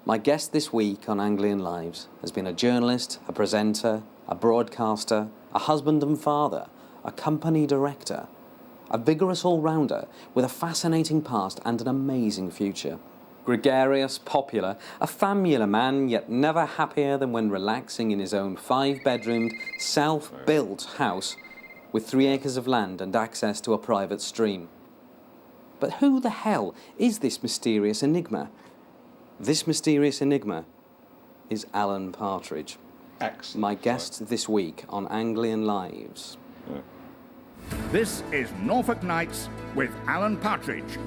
My guest this week on Anglian Lives has been a journalist, a presenter, a broadcaster, a husband and father, a company director, a vigorous all-rounder with a fascinating past and an amazing future. Gregarious, popular, a famula man, yet never happier than when relaxing in his own 5-bedroomed, self-built house with 3 acres of land and access to a private stream. But who the hell is this mysterious enigma? This mysterious enigma is Alan Partridge. Excellent. My guest this week on Anglian Lives. Yeah. This is Norfolk Nights with Alan Partridge.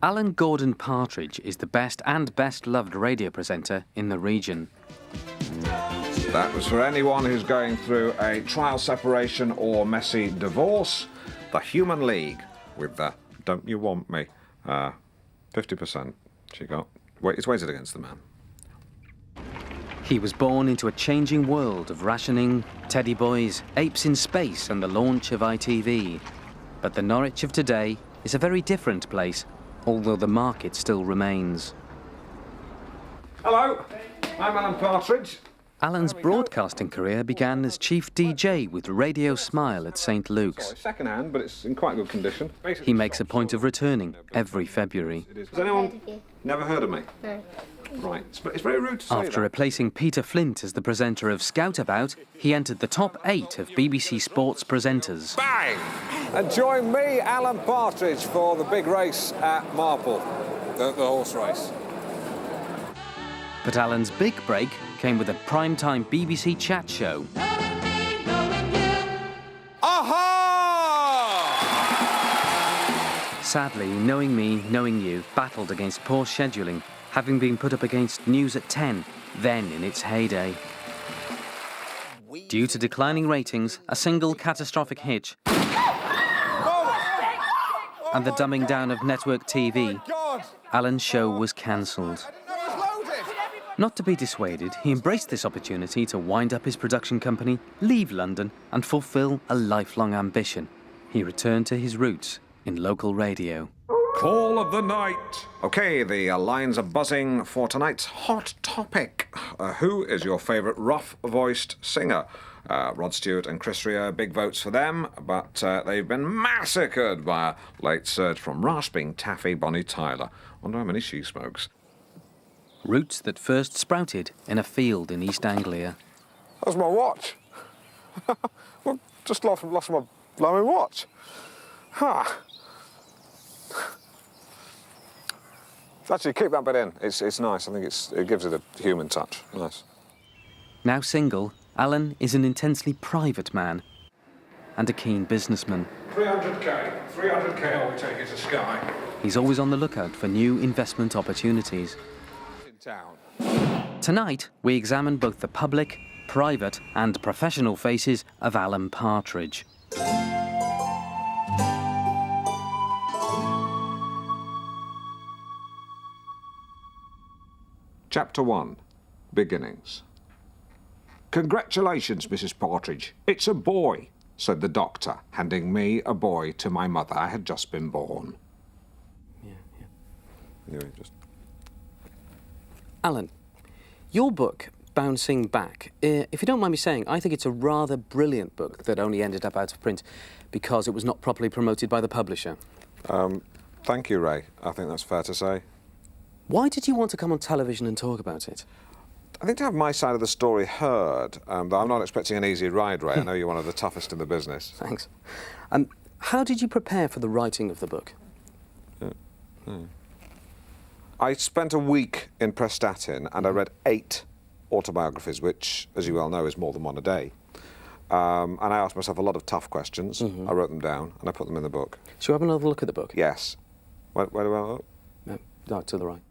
Alan Gordon Partridge is the best and best-loved radio presenter in the region. That was for anyone who's going through a trial separation or messy divorce. The Human League with the Don't You Want Me? 50% she got. It's weighted against the man. He was born into a changing world of rationing, teddy boys, apes in space and the launch of ITV. But the Norwich of today is a very different place, although the market still remains. Hello, I'm Alan Partridge. Alan's broadcasting career began as chief DJ with Radio Smile at St Luke's. Sorry, second hand, but it's in quite good condition. He makes a point of returning every February. Has anyone never heard of me? No. Right, it's very rude to say After that. replacing Peter Flint as the presenter of Scout About, he entered the top 8 of BBC Sports presenters. Bang! And join me, Alan Partridge, for the big race at Marple, the horse race. But Alan's big break came with a primetime BBC chat show. Aha! Sadly, Knowing Me, Knowing You battled against poor scheduling, having been put up against News at 10, then in its heyday. Due to declining ratings, a single catastrophic hitch, and the dumbing down of network TV, Alan's show was cancelled. Not to be dissuaded, he embraced this opportunity to wind up his production company, leave London, and fulfil a lifelong ambition. He returned to his roots in local radio. Call of the night. OK, the lines are buzzing for tonight's hot topic. Who is your favourite rough-voiced singer? Rod Stewart and Chris Rea, big votes for them, but they've been massacred by a late surge from rasping taffy Bonnie Tyler. Wonder how many she smokes. Roots that first sprouted in a field in East Anglia. That's my watch. Well, just lost my blooming watch. Ha! Actually, keep that bit in. It's nice. I think it gives it a human touch. Nice. Now single, Alan is an intensely private man and a keen businessman. 300k, I'll take it to Sky. He's always on the lookout for new investment opportunities. In town. Tonight, we examine both the public, private and professional faces of Alan Partridge. Chapter 1. Beginnings. Congratulations, Mrs. Partridge. It's a boy, said the doctor, handing me a boy to my mother. I had just been born. Anyway, Alan, your book, Bouncing Back, if you don't mind me saying, I think it's a rather brilliant book that only ended up out of print because it was not properly promoted by the publisher. Thank you, Ray. I think that's fair to say. Why did you want to come on television and talk about it? I think to have my side of the story heard, though I'm not expecting an easy ride, Ray. I know you're one of the toughest in the business. Thanks. How did you prepare for the writing of the book? I spent a week in Prestatyn and I read 8 autobiographies, which, as you well know, is more than one a day. And I asked myself a lot of tough questions. I wrote them down and I put them in the book. Shall we have another look at the book? Yes. Where do I look? No, to the right.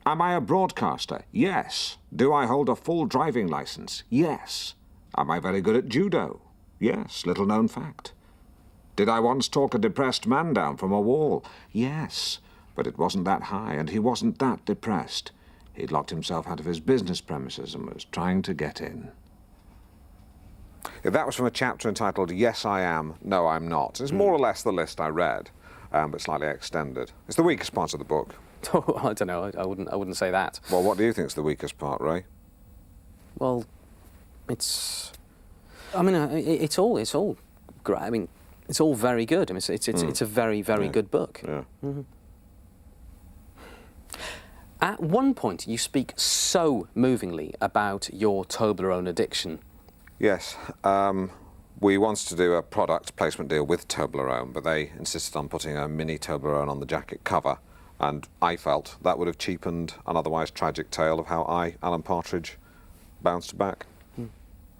Am I a broadcaster? Yes. Do I hold a full driving licence? Yes. Am I very good at judo? Yes, little known fact. Did I once talk a depressed man down from a wall? Yes, but it wasn't that high and he wasn't that depressed. He'd locked himself out of his business premises and was trying to get in. That was from a chapter entitled Yes, I Am, No, I'm Not. It's more or less the list I read, but slightly extended. It's the weakest part of the book. Oh, I don't know. I wouldn't say that. Well, what do you think's the weakest part, Ray? Well, it's. I mean, it's all great. I mean, it's all very good. I mean, it's a very good book. Yeah. Mm-hmm. At one point, you speak so movingly about your Toblerone addiction. Yes. We wanted to do a product placement deal with Toblerone, but they insisted on putting a mini Toblerone on the jacket cover, and I felt that would have cheapened an otherwise tragic tale of how I, Alan Partridge, bounced back.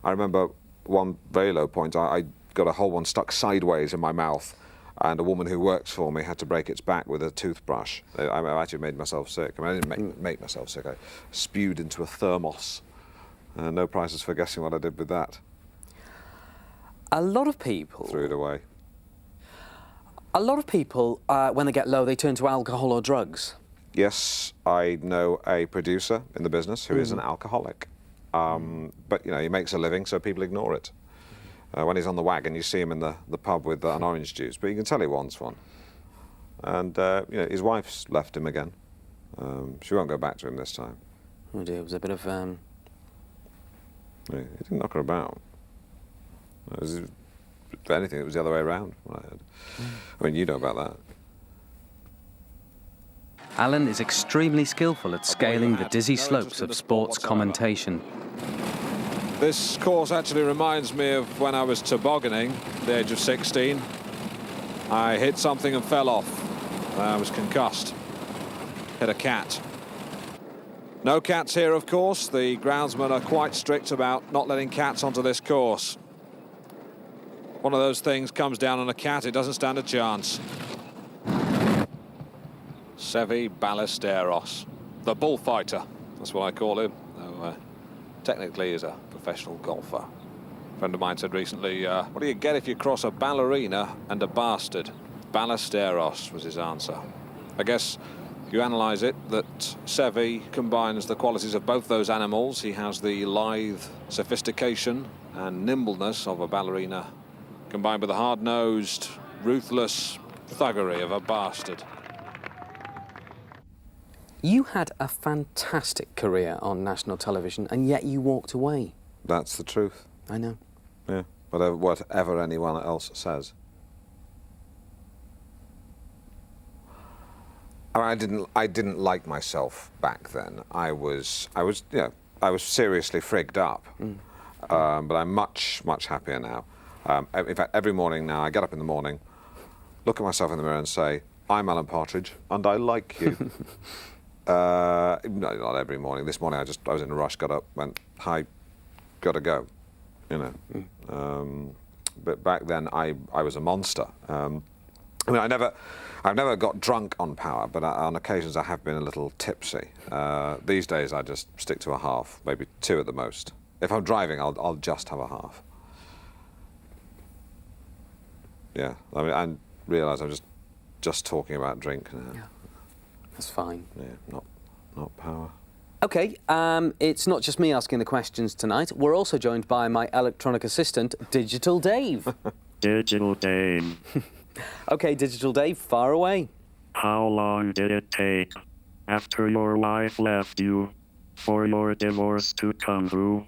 I remember one very low point, I got a whole one stuck sideways in my mouth, and a woman who works for me had to break its back with a toothbrush. I actually made myself sick. I mean, I didn't make myself sick. I spewed into a thermos. No prizes for guessing what I did with that. A lot of people... Threw it away. A lot of people, when they get low, they turn to alcohol or drugs. Yes, I know a producer in the business who is an alcoholic. But, you know, he makes a living, so people ignore it. When he's on the wagon, you see him in the pub with an orange juice, but you can tell he wants one. And, you know, his wife's left him again. She won't go back to him this time. Oh dear, it was a bit of... Yeah, he didn't knock her about. If anything, it was the other way around. I mean, you know about that. Alan is extremely skillful at scaling the dizzy slopes of sports commentation. This course actually reminds me of when I was tobogganing at the age of 16. I hit something and fell off. I was concussed. Hit a cat. No cats here, of course. The groundsmen are quite strict about not letting cats onto this course. One of those things comes down on a cat, it doesn't stand a chance. Sevi Ballesteros, the bullfighter. That's what I call him. Though, technically, he's a professional golfer. A friend of mine said recently, what do you get if you cross a ballerina and a bastard? Ballesteros was his answer. I guess if you analyse it, that Sevi combines the qualities of both those animals. He has the lithe sophistication and nimbleness of a ballerina, combined with the hard-nosed, ruthless thuggery of a bastard. You had a fantastic career on national television, and yet you walked away. That's the truth. I know. Yeah, whatever anyone else says. I didn't like myself back then. I was seriously frigged up. But I'm much happier now. In fact, every morning now, I get up in the morning, look at myself in the mirror and say, I'm Alan Partridge, and I like you. No, not every morning. This morning I was in a rush, got up, went, hi, gotta go, you know. But back then I was a monster. I mean, I've never got drunk on power, but on occasions I have been a little tipsy. These days I just stick to a half, maybe two at the most. If I'm driving, I'll just have a half. Yeah, I mean, I realise I'm just talking about drink now. Yeah, that's fine. Yeah, not power. OK, it's not just me asking the questions tonight. We're also joined by my electronic assistant, Digital Dave. Digital Dave. OK, Digital Dave, far away. How long did it take after your wife left you for your divorce to come through?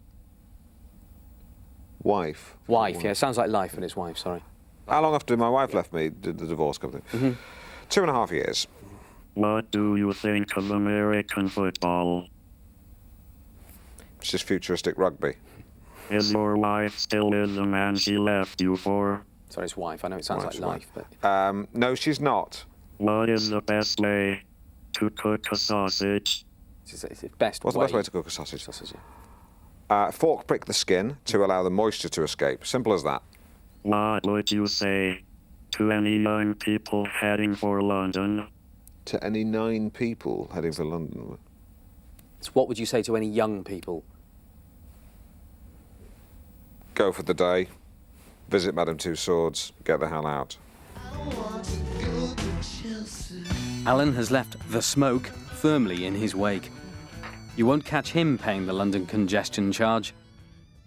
Wife? Wife, yeah, sounds like life, but it's wife, sorry. How long after my wife left me did the divorce come through? 2.5 years. What do you think of American football? It's just futuristic rugby. Is your wife still with the man she left you for? Sorry, it's wife. I know it sounds Wife's like life, but... No, she's not. What is the best way to cook a sausage? It's the best What's the best way to cook a sausage? Sausage, yeah. Fork prick the skin to allow the moisture to escape. Simple as that. What would you say to any young people heading for London? To any 9 people heading for London. So what would you say to any young people? Go for the day, visit Madame Tussauds, get the hell out. Alan has left the smoke firmly in his wake. You won't catch him paying the London congestion charge.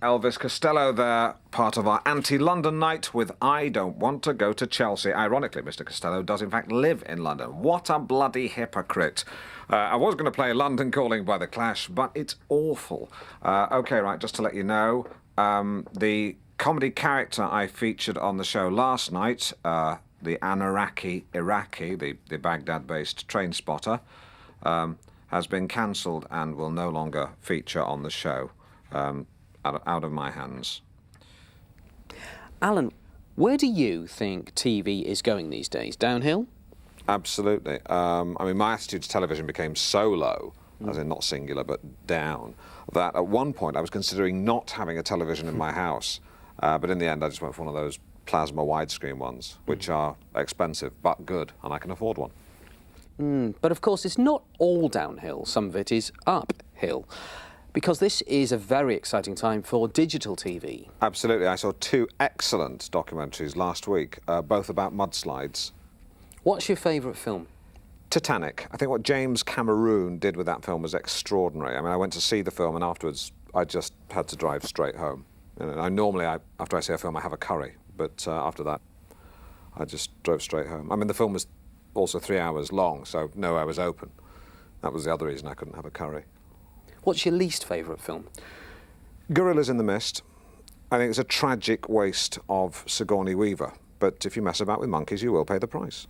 Elvis Costello there, part of our anti-London night with I Don't Want to Go to Chelsea. Ironically, Mr. Costello does in fact live in London. What a bloody hypocrite. I was going to play London Calling by The Clash, but it's awful. OK, right, just to let you know, the comedy character I featured on the show last night, the Iraqi, the Baghdad-based train spotter, has been cancelled and will no longer feature on the show. Out of my hands. Alan, where do you think TV is going these days? Downhill? Absolutely. I mean, my attitude to television became so low, as in not singular, but down, that at one point I was considering not having a television in my house. But in the end, I just went for one of those plasma widescreen ones, which are expensive but good, and I can afford one. But of course, it's not all downhill. Some of it is uphill. Because this is a very exciting time for digital TV. Absolutely. I saw 2 excellent documentaries last week, both about mudslides. What's your favourite film? Titanic. I think what James Cameron did with that film was extraordinary. I mean, I went to see the film and afterwards I just had to drive straight home. Normally, after I see a film, I have a curry, but after that, I just drove straight home. I mean, the film was also 3 hours long, so no, I was open. That was the other reason I couldn't have a curry. What's your least favourite film? Gorillas in the Mist. I think it's a tragic waste of Sigourney Weaver. But if you mess about with monkeys, you will pay the price.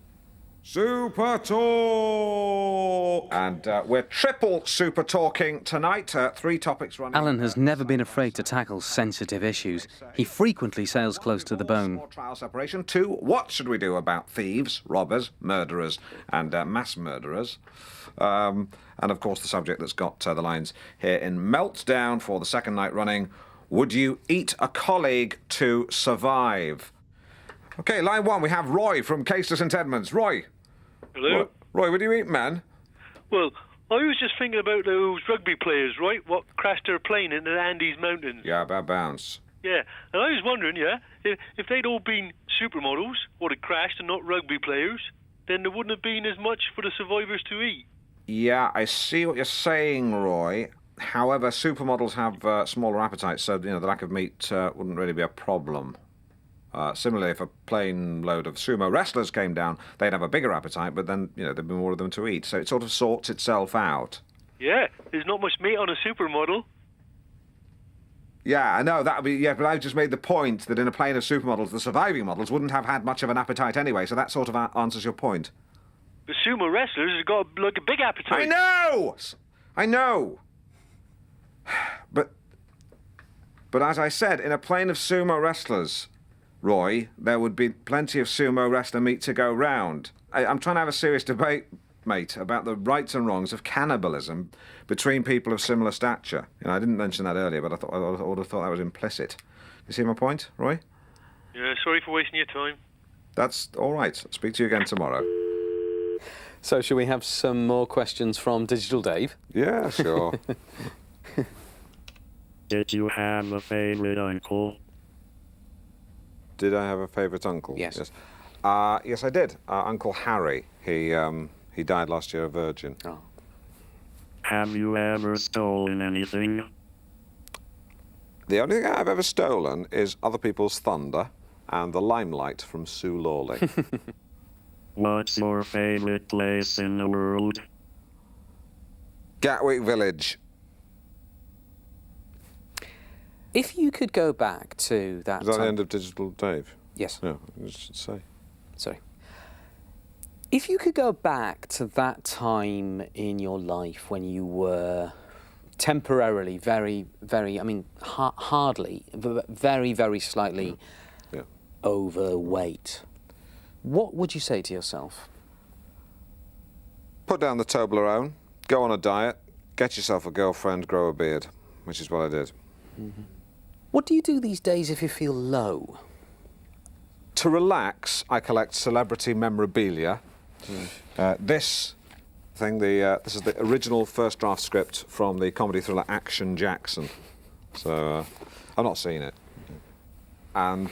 Super Talk! And we're triple super talking tonight. 3 topics running. Alan has never been afraid to tackle sensitive issues. He frequently sails close to the bone. Trial separation. 2, what should we do about thieves, robbers, murderers, and mass murderers? And of course, the subject that's got the lines here in Meltdown for the second night running. Would you eat a colleague to survive? OK, line 1, we have Roy from Caister St Edmunds. Roy. Hello? Roy, what do you eat, man? Well, I was just thinking about those rugby players, right? What crashed their plane in the Andes Mountains. Yeah, bad bounce. Yeah, and I was wondering, if they'd all been supermodels, or had crashed and not rugby players, then there wouldn't have been as much for the survivors to eat. Yeah, I see what you're saying, Roy. However, supermodels have smaller appetites, so the lack of meat wouldn't really be a problem. Similarly, if a plane load of sumo wrestlers came down, they'd have a bigger appetite, but then, there'd be more of them to eat. So it sort of sorts itself out. Yeah, there's not much meat on a supermodel. Yeah, I know, that would be... Yeah, but I've just made the point that in a plane of supermodels, the surviving models wouldn't have had much of an appetite anyway, so that sort of answers your point. The sumo wrestlers have got, a big appetite. I know! But as I said, in a plane of sumo wrestlers... Roy, there would be plenty of sumo wrestler meat to go round. I'm trying to have a serious debate, mate, about the rights and wrongs of cannibalism between people of similar stature. I didn't mention that earlier, but I would have thought that was implicit. You see my point, Roy? Yeah, sorry for wasting your time. That's all right. I'll speak to you again tomorrow. So, shall we have some more questions from Digital Dave? Yeah, sure. Did you have a favourite uncle? Did I have a favourite uncle? Yes. Yes, I did. Uncle Harry. He died last year, a virgin. Oh. Have you ever stolen anything? The only thing I've ever stolen is other people's thunder and the limelight from Sue Lawley. What's your favourite place in the world? Gatwick Village. If you could go back to that Is that time... the end of Digital Dave? Yes. Yeah, I should say. Sorry. If you could go back to that time in your life when you were temporarily very, very, hardly, very, very slightly overweight, what would you say to yourself? Put down the Toblerone, go on a diet, get yourself a girlfriend, grow a beard, which is what I did. Mm-hmm. What do you do these days if you feel low? To relax, I collect celebrity memorabilia. This is the original first draft script from the comedy thriller Action Jackson. So, I've not seen it. And,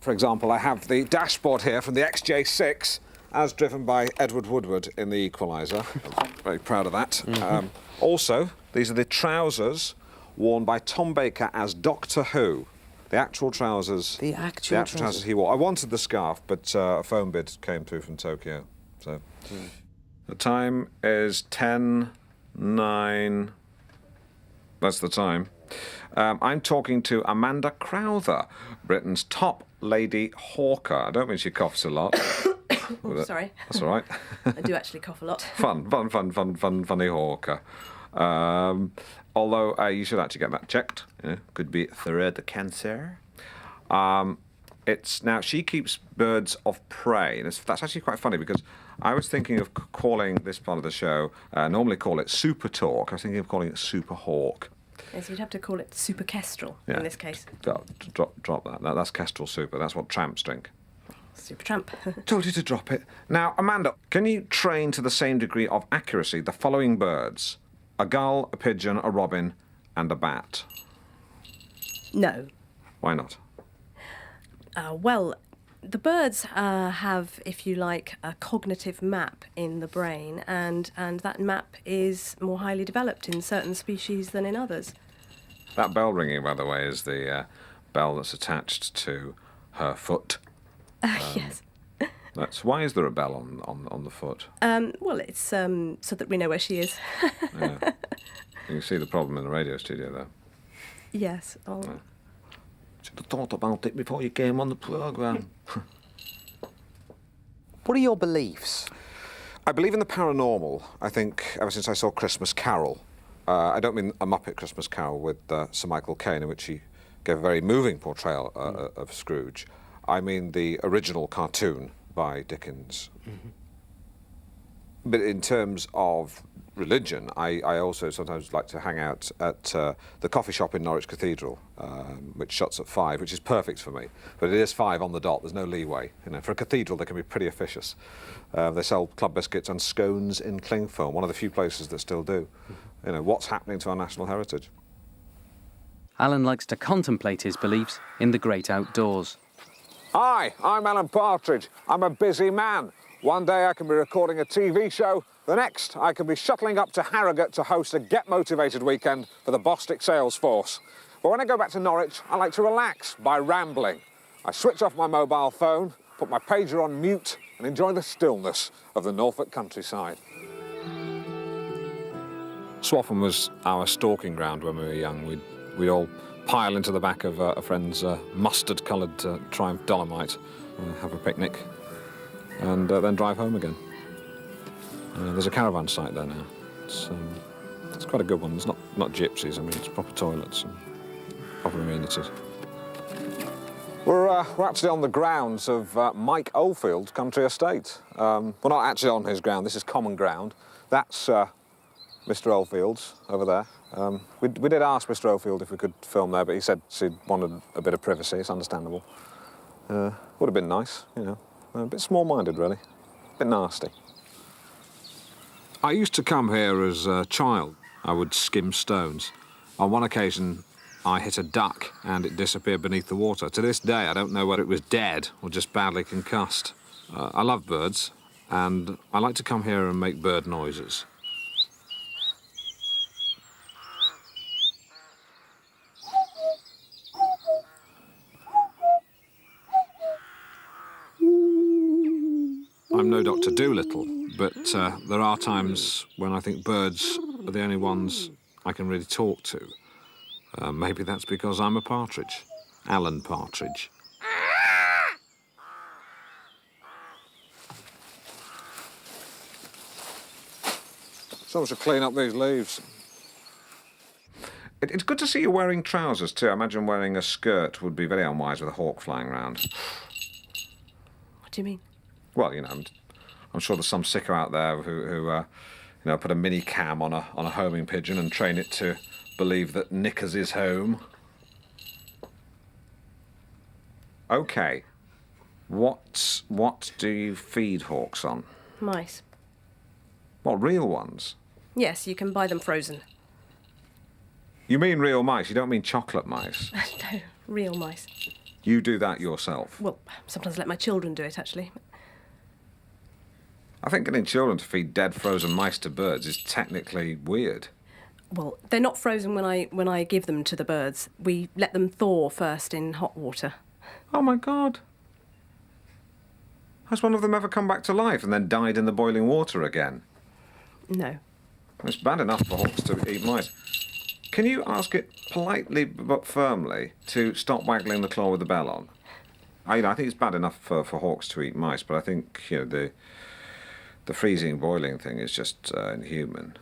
for example, I have the dashboard here from the XJ6, as driven by Edward Woodward in The Equalizer. I'm very proud of that. Also, these are the trousers worn by Tom Baker as Doctor Who. The actual trousers. The actual trousers he wore. I wanted the scarf, but a phone bid came through from Tokyo. So the time is 10:09. That's the time. I'm talking to Amanda Crowther, Britain's top lady hawker. I don't mean she coughs a lot. Oh, sorry. That's all right. I do actually cough a lot. Funny hawker. Although you should actually get that checked. Could be throat cancer. It's now she keeps birds of prey, and that's actually quite funny because I was thinking of calling this part of the show. Normally call it Super Talk. I was thinking of calling it Super Hawk. Yes, you'd have to call it super kestrel in this case. Drop that. That's kestrel super. That's what tramps drink. Super tramp. Told you to drop it. Now, Amanda, can you train to the same degree of accuracy the following birds? A gull, a pigeon, a robin, and a bat. No. Why not? Well, the birds have, if you like, a cognitive map in the brain, and that map is more highly developed in certain species than in others. That bell ringing, by the way, is the bell that's attached to her foot. Yes. Why is there a bell on the foot? Well, it's so that we know where she is. Yeah. You can see the problem in the radio studio, though. Yes. Should have thought about it before you came on the programme. What are your beliefs? I believe in the paranormal, I think, ever since I saw Christmas Carol. I don't mean a Muppet Christmas Carol with Sir Michael Caine, in which he gave a very moving portrayal of Scrooge. I mean the original cartoon by Dickens. Mm-hmm. But in terms of religion, I also sometimes like to hang out at the coffee shop in Norwich Cathedral, which shuts at 5, which is perfect for me. But it is 5 on the dot. There's no leeway. For a cathedral, they can be pretty officious. They sell club biscuits and scones in cling film, one of the few places that still do. What's happening to our national heritage? Alan likes to contemplate his beliefs in the great outdoors. Hi, I'm Alan Partridge. I'm a busy man. One day I can be recording a TV show. The next, I can be shuttling up to Harrogate to host a Get Motivated weekend for the Bostic sales force. But when I go back to Norwich, I like to relax by rambling. I switch off my mobile phone, put my pager on mute, and enjoy the stillness of the Norfolk countryside. Swaffham was our stalking ground when we were young. We'd all pile into the back of a friend's mustard-coloured Triumph Dolomite, have a picnic, and then drive home again. There's a caravan site there now. It's quite a good one. It's not gypsies. I mean, it's proper toilets and proper amenities. We're actually on the grounds of Mike Oldfield's country estate. We're not actually on his ground. This is common ground. That's Mr. Oldfield's over there. We did ask Mr. Oldfield if we could film there, but he said he wanted a bit of privacy. It's understandable. Would have been nice, a bit small-minded, really. A bit nasty. I used to come here as a child. I would skim stones. On one occasion, I hit a duck and it disappeared beneath the water. To this day, I don't know whether it was dead or just badly concussed. I love birds, and I like to come here and make bird noises. I'm no Dr. Dolittle, but there are times when I think birds are the only ones I can really talk to. Maybe that's because I'm a partridge. Alan Partridge. Someone should clean up these leaves. It's good to see you wearing trousers, too. I imagine wearing a skirt would be very unwise with a hawk flying around. What do you mean? Well, I'm sure there's some sicko out there who put a mini cam on a homing pigeon and train it to believe that knickers is home. Okay. What do you feed hawks on? Mice. What, real ones? Yes, you can buy them frozen. You mean real mice? You don't mean chocolate mice? No, real mice. You do that yourself? Well, sometimes I let my children do it, actually. I think getting children to feed dead frozen mice to birds is technically weird. Well, they're not frozen when I give them to the birds. We let them thaw first in hot water. Oh, my God. Has one of them ever come back to life and then died in the boiling water again? No. It's bad enough for hawks to eat mice. Can you ask it politely but firmly to stop waggling the claw with the bell on? I think it's bad enough for hawks to eat mice, but I think the freezing, boiling thing is just inhuman.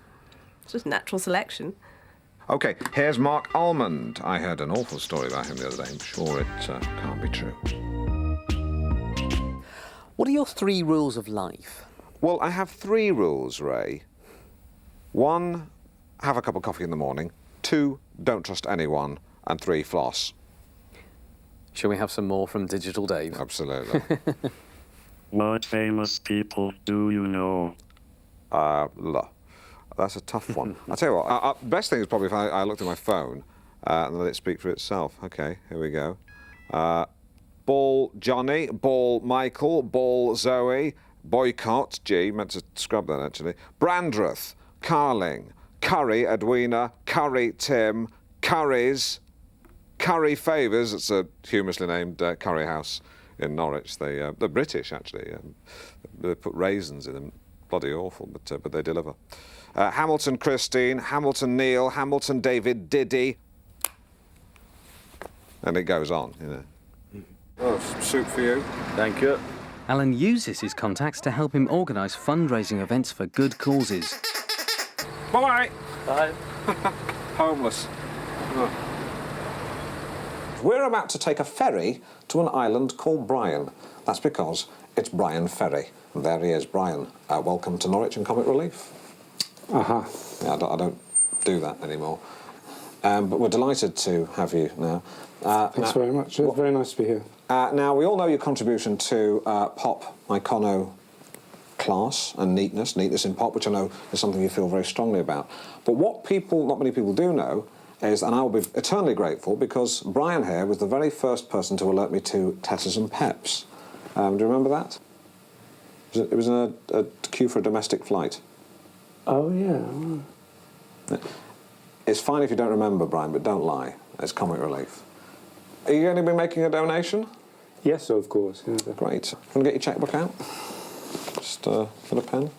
It's just natural selection. OK, here's Mark Almond. I heard an awful story about him the other day. I'm sure it can't be true. What are your 3 rules of life? Well, I have 3 rules, Ray. 1, have a cup of coffee in the morning. 2, don't trust anyone. And 3, floss. Shall we have some more from Digital Dave? Absolutely. What famous people do you know? That's a tough one. I'll tell you what, best thing is probably if I looked at my phone and let it speak for itself. OK, here we go. Ball Johnny, Ball Michael, Ball Zoe, Boycott, G, meant to scrub that actually, Brandreth, Carling, Curry Edwina, Curry Tim, Curry's, Curry Favours, it's a humorously named curry house in Norwich. They're British actually. They put raisins in them. Bloody awful, but they deliver. Hamilton Christine, Hamilton Neil, Hamilton David Diddy. And it goes on, you know. Oh, some soup for you. Thank you. Alan uses his contacts to help him organise fundraising events for good causes. Bye-bye. Bye. Homeless. Oh. We're about to take a ferry to an island called Brian. That's because it's Brian Ferry. And there he is, Brian. Welcome to Norwich and Comic Relief. Uh-huh. Yeah, I don't do that anymore. But we're delighted to have you now. Thanks very much. It's very nice to be here. Now, we all know your contribution to pop iconoclast and neatness in pop, which I know is something you feel very strongly about. But what not many people do know is, and I will be eternally grateful, because Brian here was the very first person to alert me to Tetters and Peps. Do you remember that? It was in a queue for a domestic flight. Oh, yeah. It's fine if you don't remember, Brian, but don't lie. It's Comic Relief. Are you going to be making a donation? Yes, of course. Yeah. Great. Want to get your chequebook out? Just get a pen.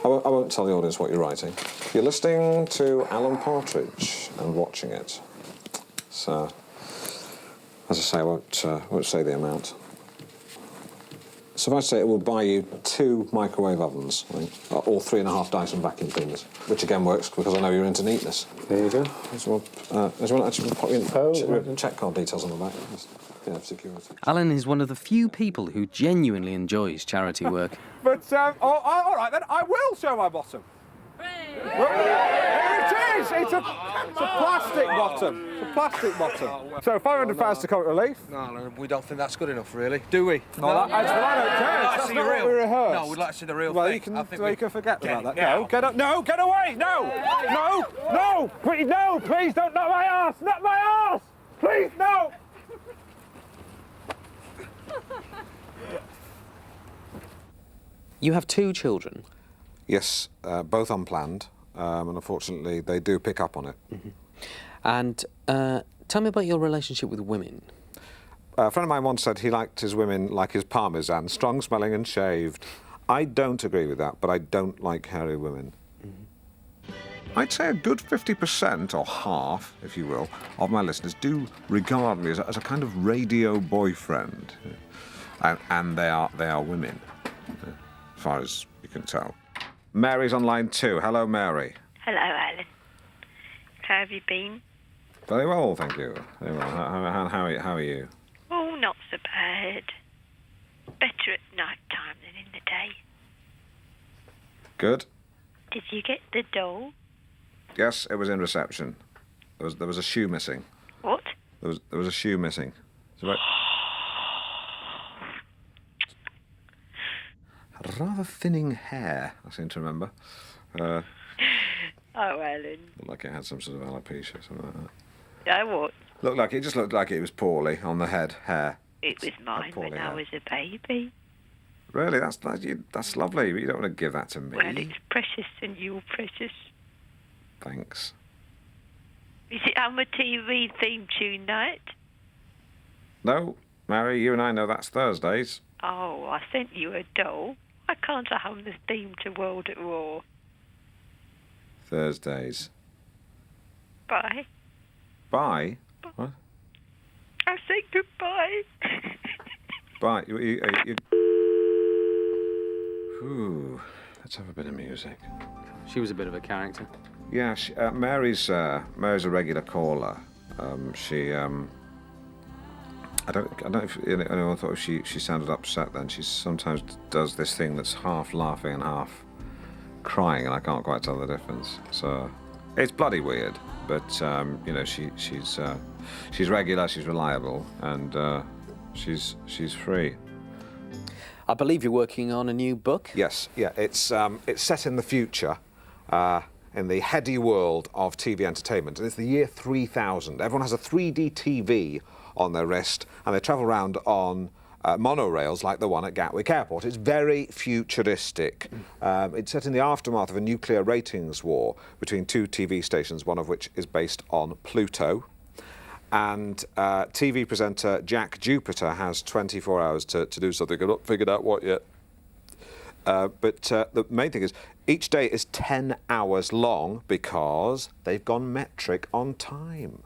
I won't tell the audience what you're writing. You're listening to Alan Partridge and watching it. So, as I say, I won't say the amount. Suffice to say, it will buy you 2 microwave ovens, I think, or 3.5 Dyson vacuum cleaners, which again works because I know you're into neatness. There you go. Does you want to actually pop your check card details on the back? Yeah, security. Alan is one of the few people who genuinely enjoys charity work. But, all right then, I will show my bottom. Here it is! It's a plastic bottom. It's a plastic bottom. So £500 to Comic Relief. No, we don't think that's good enough, really. Do we? No, I don't care. That's not what we rehearsed. No, we'd like to see the real well, thing. You can forget about that. No, get away! No! Please don't knock my ass! Not my ass! Please, no! You have 2 children. Yes, both unplanned, and unfortunately they do pick up on it. Mm-hmm. And tell me about your relationship with women. A friend of mine once said he liked his women like his parmesan, strong-smelling and shaved. I don't agree with that, but I don't like hairy women. Mm-hmm. I'd say a good 50%, or half, if you will, of my listeners do regard me as a kind of radio boyfriend. And they are women, as far as you can tell. Mary's on line 2. Hello, Mary. Hello, Alan. How have you been? Very well, thank you. Very well. How are you? Oh, not so bad. Better at night time than in the day. Good. Did you get the doll? Yes, it was in reception. There was a shoe missing. What? There was a shoe missing. So had rather thinning hair, I seem to remember. Oh, Alan. Looked like it had some sort of alopecia, something like that. Oh, what? It just looked like it was poorly on the head, hair. It was mine when I was a baby. Really? That's lovely, but you don't want to give that to me. Well, it's precious and you're precious. Thanks. Is it our TV theme tune night? No, Mary, you and I know that's Thursdays. Oh, I sent you a doll. Why can't I hum the theme to World at War? Thursdays. Bye. Bye? What? I say goodbye. Bye. Ooh, let's have a bit of music. She was a bit of a character. Yeah, Mary's a regular caller. I don't know if anyone thought she sounded upset then. She sometimes does this thing that's half laughing and half crying, and I can't quite tell the difference. So it's bloody weird, but she's regular, she's reliable, and she's free. I believe you're working on a new book? Yes, yeah. It's set in the future, in the heady world of TV entertainment, and it's the year 3000. Everyone has a 3D TV on their wrist, and they travel around on monorails like the one at Gatwick Airport. It's very futuristic. It's set in the aftermath of a nuclear ratings war between two TV stations, one of which is based on Pluto. And TV presenter Jack Jupiter has 24 hours to do something. I've not figured out what yet. But the main thing is, each day is 10 hours long because they've gone metric on time.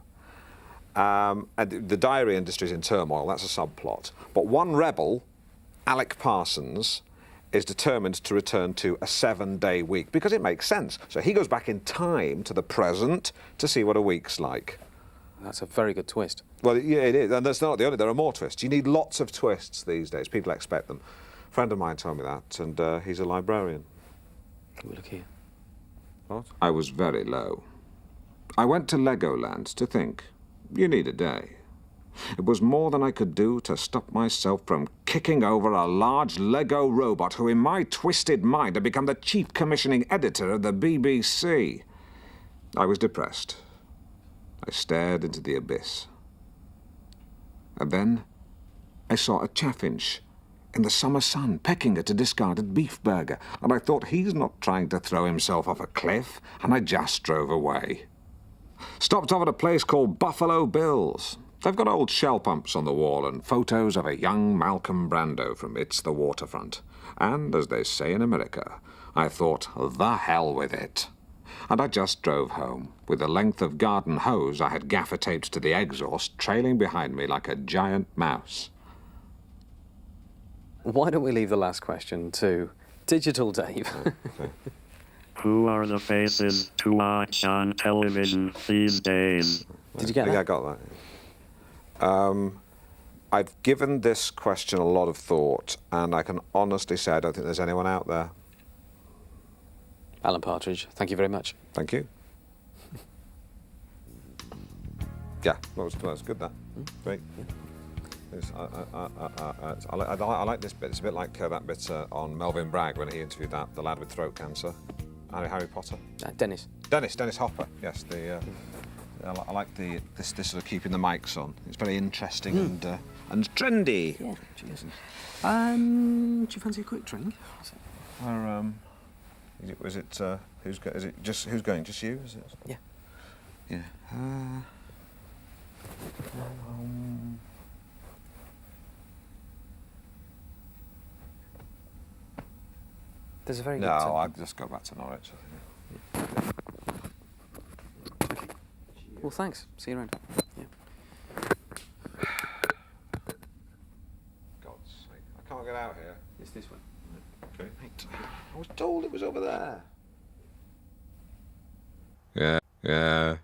And the diary industry is in turmoil, that's a subplot. But one rebel, Alec Parsons, is determined to return to a 7-day week because it makes sense. So he goes back in time to the present to see what a week's like. That's a very good twist. Well, yeah, it is. And that's not the only. There are more twists. You need lots of twists these days. People expect them. A friend of mine told me that, and he's a librarian. Ooh, look here. What? I was very low. I went to Legoland to think. You need a day. It was more than I could do to stop myself from kicking over a large Lego robot who, in my twisted mind, had become the chief commissioning editor of the BBC. I was depressed. I stared into the abyss. And then I saw a chaffinch in the summer sun pecking at a discarded beef burger, and I thought, he's not trying to throw himself off a cliff, and I just drove away. Stopped off at a place called Buffalo Bill's. They've got old shell pumps on the wall and photos of a young Malcolm Brando from It's the Waterfront. And, as they say in America, I thought, the hell with it. And I just drove home, with the length of garden hose I had gaffer-taped to the exhaust trailing behind me like a giant mouse. Why don't we leave the last question to Digital Dave? Okay. Who are the faces to watch on television these days? Did you get that? I got that. I've given this question a lot of thought, and I can honestly say I don't think there's anyone out there. Alan Partridge, thank you very much. Thank you. Yeah, that was good, that. Great. I like this bit. It's a bit like that bit on Melvin Bragg when he interviewed the lad with throat cancer. Harry Potter. Dennis. Dennis Hopper. Yes, I like this sort of keeping the mics on. It's very interesting and trendy. Yeah, cheers. Do you fancy a quick drink? Is it who's going? Just you? Is it? Yeah. Yeah. There's a very good... No, I'll just go back to Norwich, I think. Okay. Well, thanks. See you around. Yeah. God's sake. I can't get out here. It's this way. Okay. Right. I was told it was over there. Yeah.